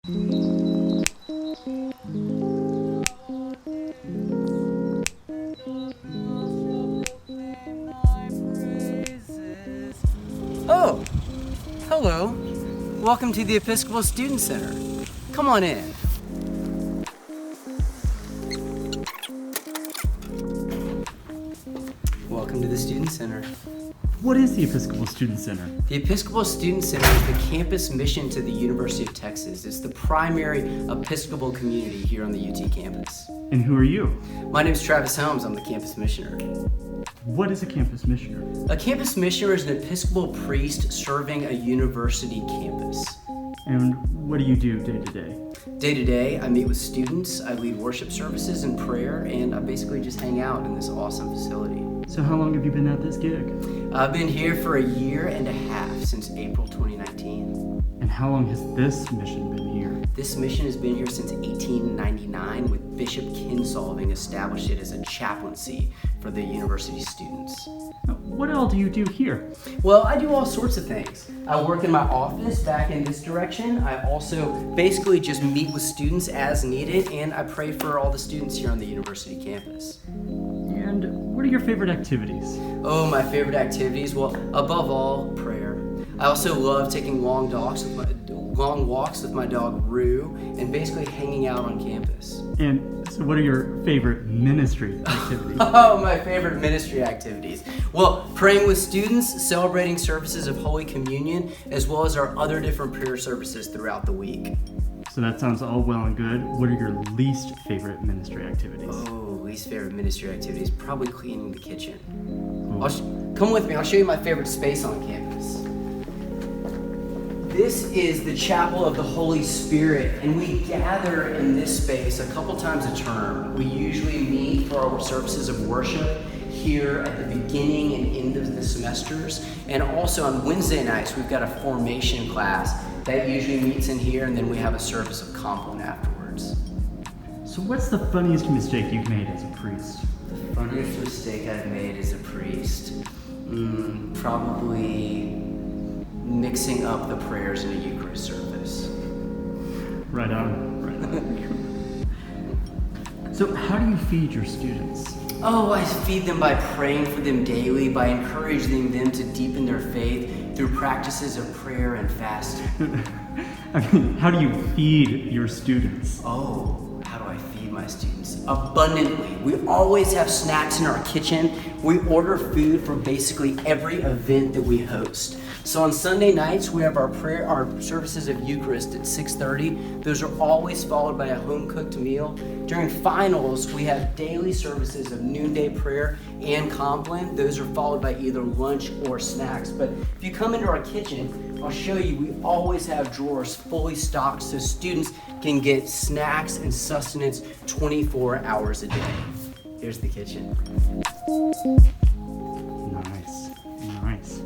Oh, hello. Welcome to the Episcopal Student Center. Come on in. Welcome to the Student Center. What is the Episcopal Student Center? The Episcopal Student Center is the campus mission to the University of Texas. It's the primary Episcopal community here on the UT campus. And who are you? My name is Travis Helms. I'm the campus missioner. What is a campus missioner? A campus missioner is an Episcopal priest serving a university campus. And what do you do day to day? Day to day, I meet with students, I lead worship services and prayer, and I basically just hang out in this awesome facility. So how long have you been at this gig? I've been here for a year and a half, since April 2019. And how long has this mission been here? This mission has been here since 1899, with Bishop Kinsolving established it as a chaplaincy for the university students. What all do you do here? Well, I do all sorts of things. I work in my office back in this direction. I also basically just meet with students as needed, and I pray for all the students here on the university campus. And what are your favorite activities? Oh, my favorite activities? Well, above all, prayer. I also love taking long walks with my dog Rue, and basically hanging out on campus. And so what are your favorite ministry activities? Oh, my favorite ministry activities. Well, praying with students, celebrating services of Holy Communion, as well as our other different prayer services throughout the week. So that sounds all well and good. What are your least favorite ministry activities? Oh, least favorite ministry activities? Probably cleaning the kitchen. Come with me, I'll show you my favorite space on campus. This is the Chapel of the Holy Spirit, and we gather in this space a couple times a term. We usually meet for our services of worship here at the beginning and end of the semesters. And also on Wednesday nights, we've got a formation class that usually meets in here, and then we have a service of compline afterwards. So what's the funniest mistake you've made as a priest? The funniest mistake I've made as a priest? Probably mixing up the prayers in a Eucharist service. Right on. So how do you feed your students? Oh, I feed them by praying for them daily, by encouraging them to deepen their faith through practices of prayer and fasting. I mean, how do you feed your students? Oh, how do I feed my students? Abundantly. We always have snacks in our kitchen. We order food for basically every event that we host. So on Sunday nights, we have our services of Eucharist at 6:30. Those are always followed by a home-cooked meal. During finals, we have daily services of noonday prayer and compline. Those are followed by either lunch or snacks. But if you come into our kitchen, I'll show you, we always have drawers fully stocked so students can get snacks and sustenance 24 hours a day. Here's the kitchen. Nice.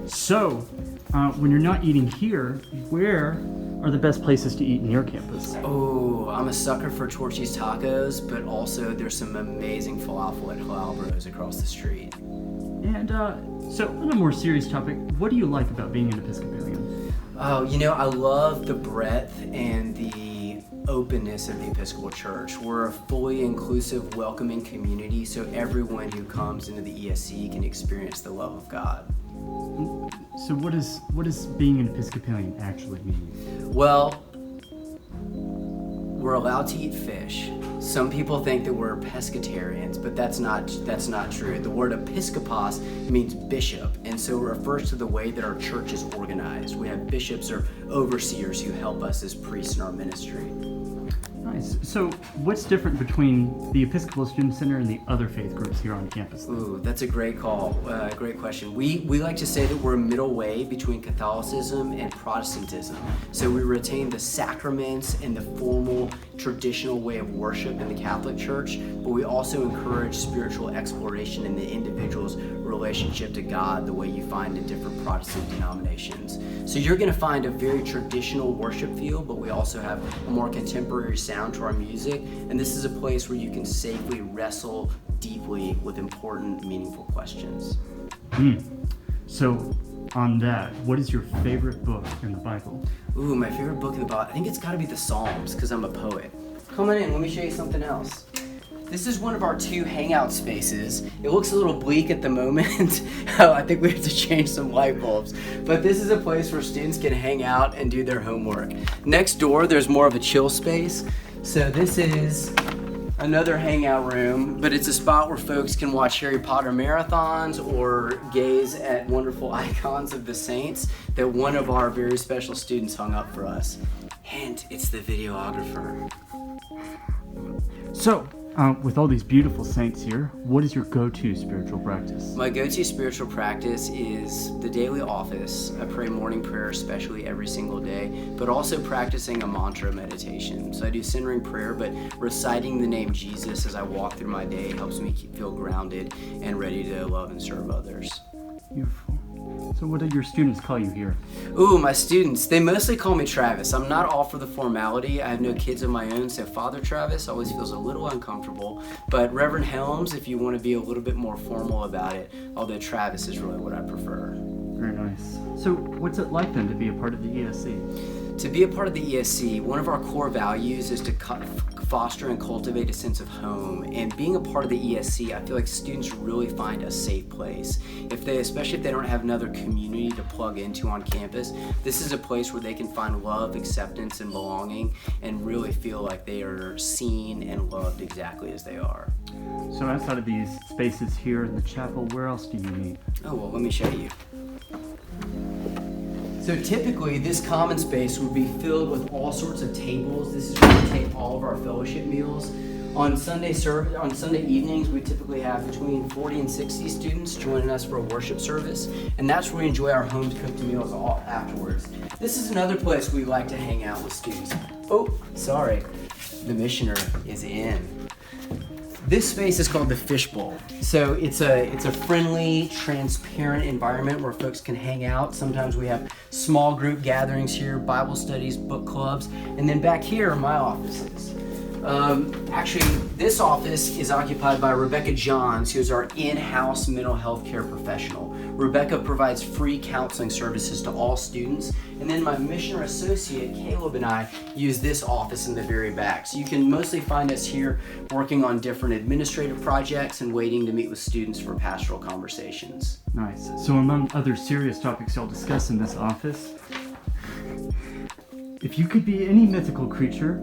So, when you're not eating here, where are the best places to eat near campus? Oh, I'm a sucker for Torchy's Tacos, but also there's some amazing falafel at Halal Bros across the street. And so, on a more serious topic, what do you like about being an Episcopalian? Oh, I love the breadth and the openness of the Episcopal Church. We're a fully inclusive, welcoming community, so everyone who comes into the ESC can experience the love of God. So what does being an Episcopalian actually mean? Well, we're allowed to eat fish. Some people think that we're pescatarians, but that's not true. The word episkopos means bishop, and so it refers to the way that our church is organized. We have bishops or overseers who help us as priests in our ministry. Nice. So what's different between the Episcopal Student Center and the other faith groups here on campus? Ooh, that's a great call. Great question. We like to say that we're a middle way between Catholicism and Protestantism. So we retain the sacraments and the formal traditional way of worship in the Catholic Church, but we also encourage spiritual exploration in the individual's relationship to God the way you find in different Protestant denominations. So you're going to find a very traditional worship feel, but we also have a more contemporary sound to our music, and this is a place where you can safely wrestle deeply with important, meaningful questions. So on that, what is your favorite book in the Bible? Ooh, my favorite book in the Bible, I think it's gotta be the Psalms, because I'm a poet. Come on in, let me show you something else. This is one of our 2 hangout spaces. It looks a little bleak at the moment. I think we have to change some light bulbs. But this is a place where students can hang out and do their homework. Next door, there's more of a chill space. So this is another hangout room, but it's a spot where folks can watch Harry Potter marathons or gaze at wonderful icons of the saints that one of our very special students hung up for us. Hint, it's the videographer. So, with all these beautiful saints here, what is your go-to spiritual practice? My go-to spiritual practice is the daily office. I pray morning prayer, especially every single day, but also practicing a mantra meditation. So I do centering prayer, but reciting the name Jesus as I walk through my day helps me feel grounded and ready to love and serve others. Beautiful. So what do your students call you here? Ooh, my students, they mostly call me Travis. I'm not all for the formality. I have no kids of my own, so Father Travis always feels a little uncomfortable. But Reverend Helms, if you want to be a little bit more formal about it, although Travis is really what I prefer. Very nice. So what's it like then to be a part of the ESC? To be a part of the ESC, one of our core values is to foster and cultivate a sense of home. And being a part of the ESC, I feel like students really find a safe place. Especially if they don't have another community to plug into on campus, this is a place where they can find love, acceptance, and belonging, and really feel like they are seen and loved exactly as they are. So outside of these spaces here in the chapel, where else do you meet? Oh, well, let me show you. So typically, this common space would be filled with all sorts of tables. This is where we take all of our fellowship meals. On Sunday evenings, we typically have between 40 and 60 students joining us for a worship service, and that's where we enjoy our home-cooked meals all afterwards. This is another place we like to hang out with students. Oh, sorry, the missioner is in. This space is called the Fishbowl. So it's a friendly, transparent environment where folks can hang out. Sometimes we have small group gatherings here, Bible studies, book clubs, and then back here are my offices. Actually, this office is occupied by Rebecca Johns, who is our in-house mental health care professional. Rebecca provides free counseling services to all students, and then my missioner associate, Caleb, and I use this office in the very back. So you can mostly find us here working on different administrative projects and waiting to meet with students for pastoral conversations. Nice. So among other serious topics you'll discuss in this office, if you could be any mythical creature,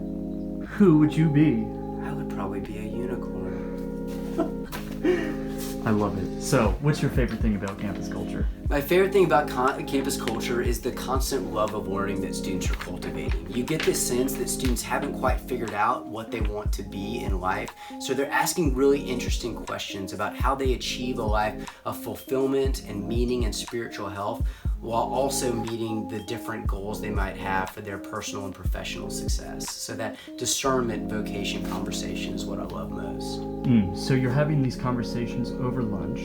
who would you be? I would probably be a unicorn. I love it. So, what's your favorite thing about campus culture? My favorite thing about campus culture is the constant love of learning that students are cultivating. You get this sense that students haven't quite figured out what they want to be in life, so they're asking really interesting questions about how they achieve a life of fulfillment and meaning and spiritual health, while also meeting the different goals they might have for their personal and professional success. So that discernment vocation conversation is what I love most. So you're having these conversations over lunch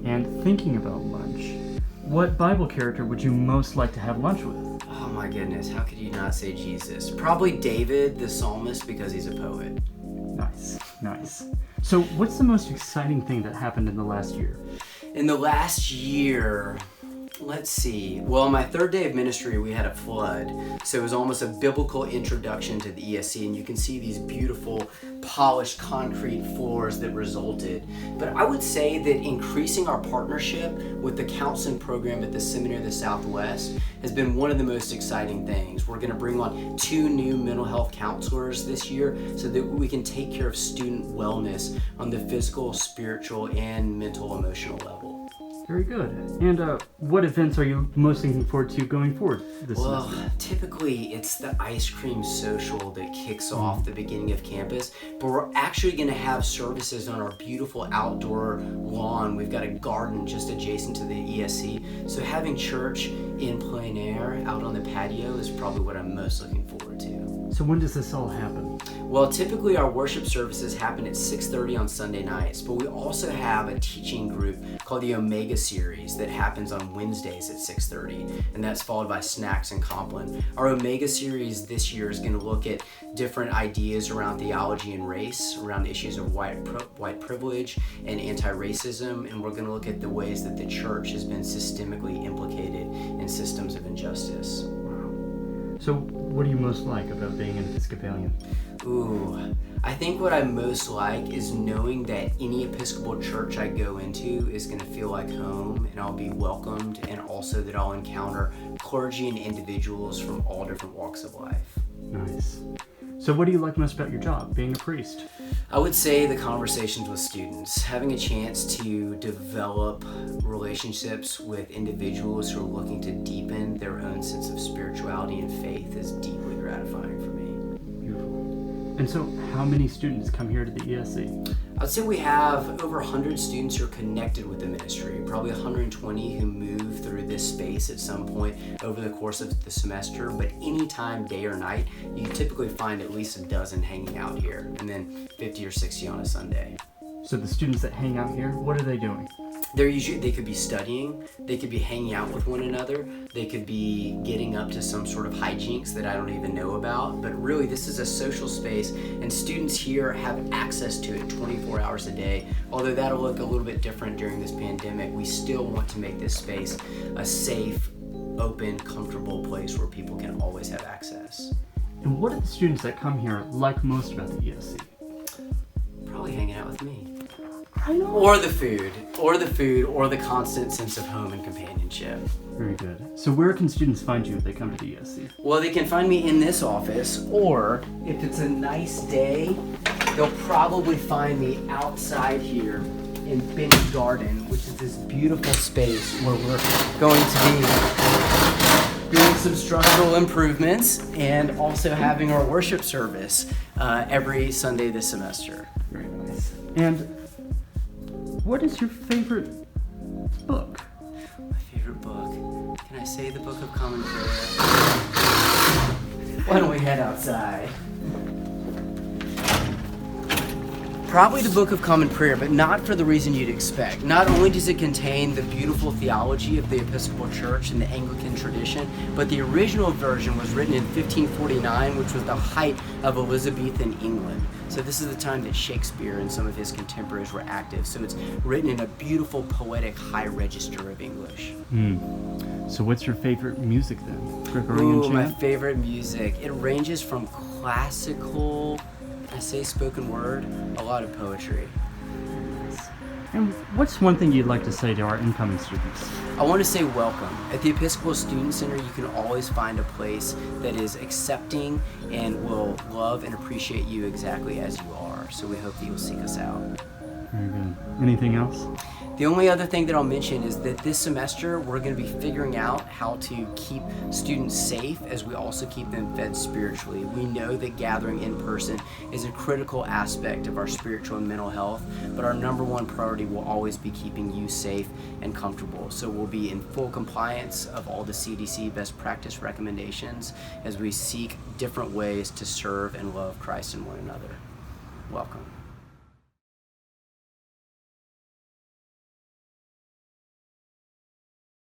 and thinking about lunch. What Bible character would you most like to have lunch with? Oh my goodness, how could you not say Jesus? Probably David, the psalmist, because he's a poet. Nice, nice. So what's the most exciting thing that happened in the last year? In the last year, let's see. Well, on my third day of ministry, we had a flood. So it was almost a biblical introduction to the ESC, and you can see these beautiful polished concrete floors that resulted. But I would say that increasing our partnership with the counseling program at the Seminary of the Southwest has been one of the most exciting things. We're going to bring on 2 new mental health counselors this year so that we can take care of student wellness on the physical, spiritual, and mental, emotional level. Very good. And what events are you most looking forward to going forward this Well, semester? typically it's the ice cream social that kicks off the beginning of campus, but we're actually going to have services on our beautiful outdoor lawn. We've got a garden just adjacent to the ESC, so having church in plein air out on the patio is probably what I'm most looking forward to. So when does this all happen? Well, typically our worship services happen at 6:30 on Sunday nights, but we also have a teaching group called the Omega Series that happens on Wednesdays at 6:30, and that's followed by Snacks and Compline. Our Omega Series this year is going to look at different ideas around theology and race, around issues of white privilege and anti-racism, and we're going to look at the ways that the church has been systemically implicated in systems of injustice. So what do you most like about being an Episcopalian? Ooh, I think what I most like is knowing that any Episcopal church I go into is going to feel like home, and I'll be welcomed, and also that I'll encounter clergy and individuals from all different walks of life. Nice. So what do you like most about your job, being a priest? I would say the conversations with students, having a chance to develop relationships with individuals who are looking to deepen their own sense of spirituality and faith is deeply gratifying for me. Beautiful. And so how many students come here to the ESC? I'd say we have over 100 students who are connected with the ministry, probably 120 who move through this space at some point over the course of the semester, but anytime, day or night, you typically find at least a dozen hanging out here, and then 50 or 60 on a Sunday. So the students that hang out here, what are they doing? They could be studying, they could be hanging out with one another, they could be getting up to some sort of hijinks that I don't even know about, but really this is a social space, and students here have access to it 24 hours a day. Although that'll look a little bit different during this pandemic, we still want to make this space a safe, open, comfortable place where people can always have access. And what do the students that come here like most about the ESC? Probably hanging out with me. I know. Or the food, or the constant sense of home and companionship. Very good. So where can students find you if they come to the ESC? Well, they can find me in this office, or if it's a nice day, they'll probably find me outside here in Benny Garden, which is this beautiful space where we're going to be doing some structural improvements and also having our worship service every Sunday this semester. Very nice. And what is your favorite book? My favorite book. Can I say the Book of Common Prayer? Why don't we head outside? Probably the Book of Common Prayer, but not for the reason you'd expect. Not only does it contain the beautiful theology of the Episcopal Church and the Anglican tradition, but the original version was written in 1549, which was the height of Elizabethan England. So this is the time that Shakespeare and some of his contemporaries were active. So it's written in a beautiful, poetic, high register of English. So what's your favorite music then? Gregorian chant? My favorite music. It ranges from classical, I say spoken word, a lot of poetry. And what's one thing you'd like to say to our incoming students? I want to say welcome. At the Episcopal Student Center, you can always find a place that is accepting and will love and appreciate you exactly as you are. So we hope that you'll seek us out. Very good. Anything else? The only other thing that I'll mention is that this semester we're going to be figuring out how to keep students safe as we also keep them fed spiritually. We know that gathering in person is a critical aspect of our spiritual and mental health, but our number one priority will always be keeping you safe and comfortable. So we'll be in full compliance of all the CDC best practice recommendations as we seek different ways to serve and love Christ and one another. Welcome.